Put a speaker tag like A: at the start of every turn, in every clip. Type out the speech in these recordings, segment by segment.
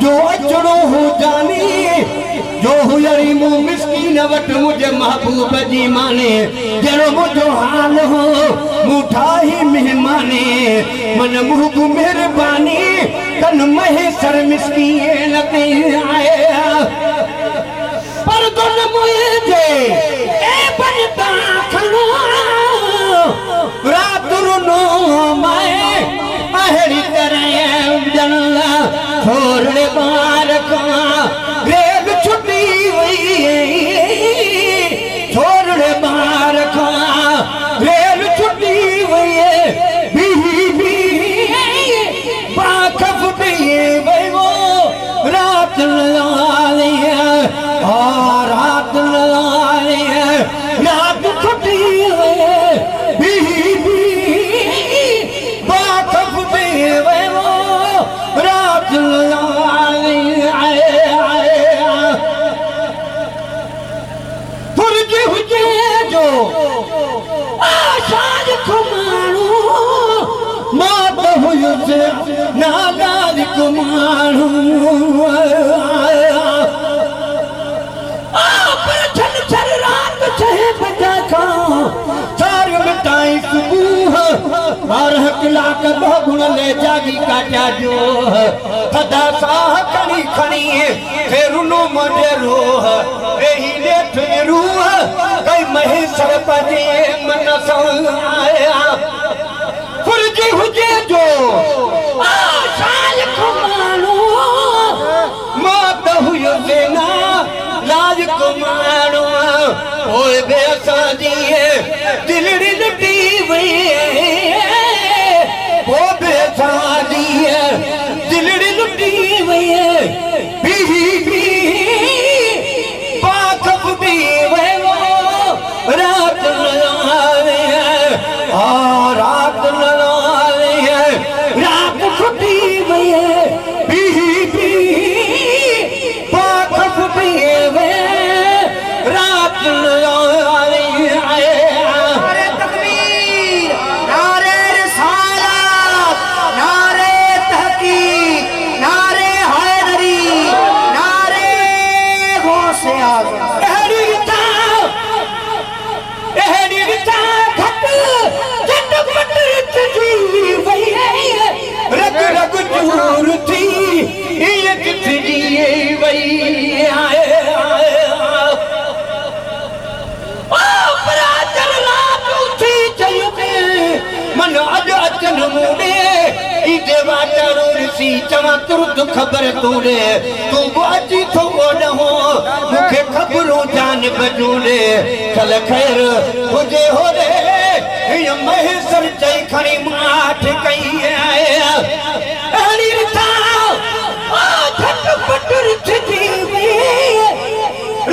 A: मुझो अचड़ो हो जानी जो हुयरी मु मिस्कीन वट मुझे महबूब जी माने जड़ो मुझो हाल हो मुठाही मेहमाने मन मुहब मेहरबानी कन महेसर मिस्कीन के आया पर दुन मुझे ए बनता खनो रात रुनो मैं अहरी तरह जनला छोड़ने बार का रेल छुट्टी हुई छोड़ने बार का रेल छुट्टी हुई भी बाखफ दिए भाई वो रात लाली है और रात लाली है रात छुट्टी हुई भी बाखफ दिए भाई वो रात लाली फुर्जी हुजे जो आशाज कुमारू मात हुजे नादाज कुमारू पर छन छर रात 6 बजे का सारी मिटाई सुबह 12 कलाक बहुगुण ले जागी काटा जो सदा साह खणी खणी फिर नो मजे रोह रही ने फिर रूह कई महेसर पजे मन आया फुर्जी हुजे जो आशाल कुमारू मात हुयो सेना राज कुमारू ओए बेसा दिए दिलड़ी लटी वई ओ बेसा दिए दिलड़ी लटी वई भी बाखफ भी वे वो रात लाले आ रात लाले रात छुट्टी वई भी बाखफ भी वे रात लाले नारे तकबीर नारे रिसालत नारे तहकीक नारे हैदरी नारे गौसे आज़म एहड़ी रिता घट जट पट जी वई रग रग चूर थी ये किथजी वई आए मन अज अचन मूडे इदे वाटरो सी चवा तुरत खबर तूने तू बाजी थो न हो मुखे खबरों जान बजूने चल खैर हुजे हो रे ये महेसर चई खणी माठ कई आया अड़ी रिता आ झट पटर थी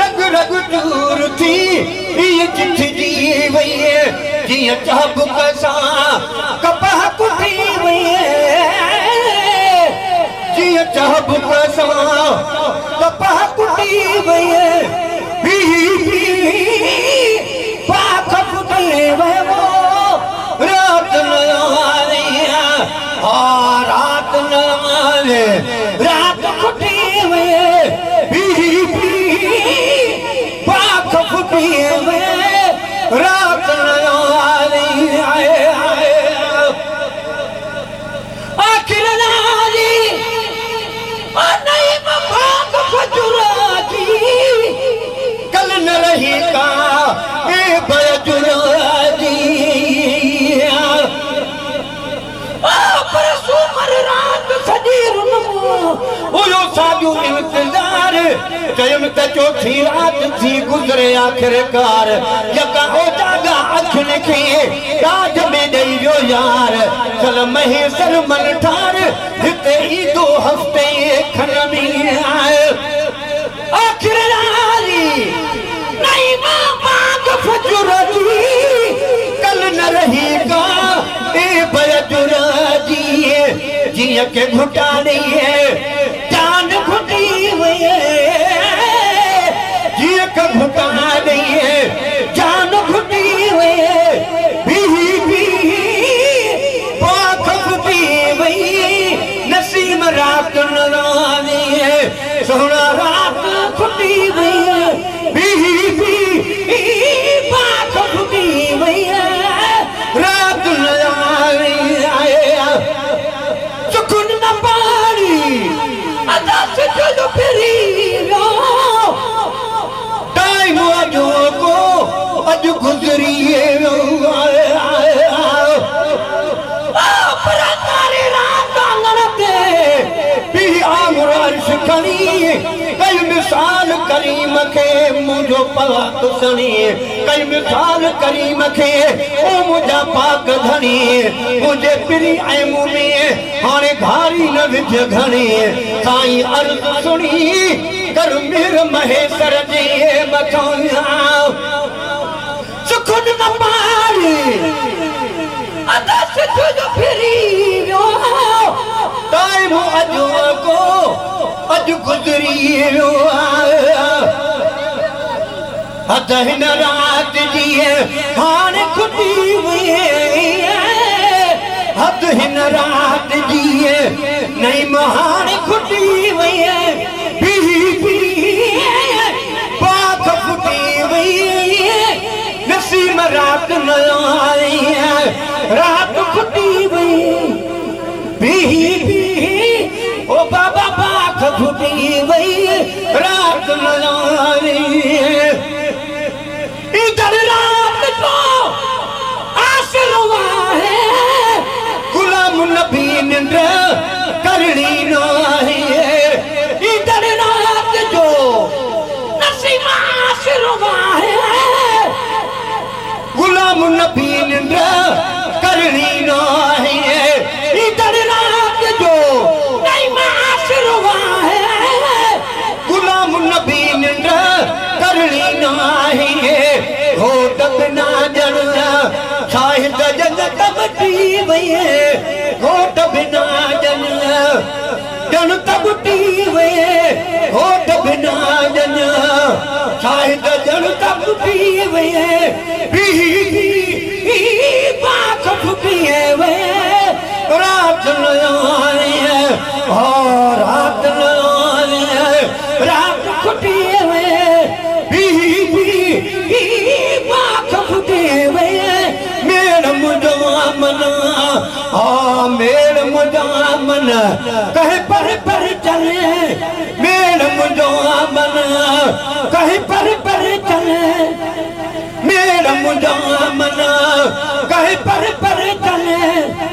A: रग रग दूर थी ये चिट्ठी वई जिया चाबुक सा कपह कुटी वई जिया चाबुक सा कपह कुटी वई भी बाखफ दिए वे वो रात लाले आ रात लाले रात कुटी वई भी बाखफ दिए वे रात लाली आखिर लाली नहीं भाग फजुरा जी कल न रही का ए बजुरा जी पर सुमर रात सजी रुनो साजू इंतजार चयम त चौथी रात थी गुजरे आखिरकार यका हो जागा अखन खे राज में दई जो यार चल महेसर मन ठार हिते ई 2 हफ्ते खन में आए आखिर लाली नहीं मां बाग फजुरा जी कल न रही का ए बजुरा जी जिया के घुटा नहीं है जान घुटी हुई है जिया का घुटा नहीं है जान घुटी हुई है भी बाखफ भी वही नसीम रात न खणी कई मिसाल करीम खे मुंहिंजो पाक सणी कई मिसाल करीम खे ओ मुंहिंजा पाक धणी मुंहिंजे पिरी ऐं मुंहुं में हाणे घारी न विझ घणी साईं अर्ज़ सुणी कर मेर महेश्वर जे मथां सुखुन न पाड़ी अदा सिद्धो फिरी वियो टाइम अॼु गुज़री वियो हद हिन राति जी हाणे खुटी वई हद हिन राति जी नहीं हाणे खुटी वई पाख फुटी वई नसीम रात न आई रात खुटी वई ओ बाबा पाख फुटी वई रात न आई इधर रात को आसरवा है गुलाम नबी निंद्र करनी न है इधर रात जो नसीम आसरवा है गुलाम नबी निंद्र करनी न है इधर रात जो नसीम आसरवा है गुलाम नबी निंद्र करनी न है घोट बिना जन शाहिद जगत बटी वई घोट बिना जन तबटी वई घोट बिना जन शाहिद जन तबटी वई पाख फुटी वई रात न आई रात न आई रात खुटी वई पाख फुटी वई मेड़ मुंहिंजो मन मेड़ मुंहिंजो मन कहे पर चले मेड़ मुंहिंजो मन कहे पर चले मेड़ मुंहिंजो मन कहे पर चले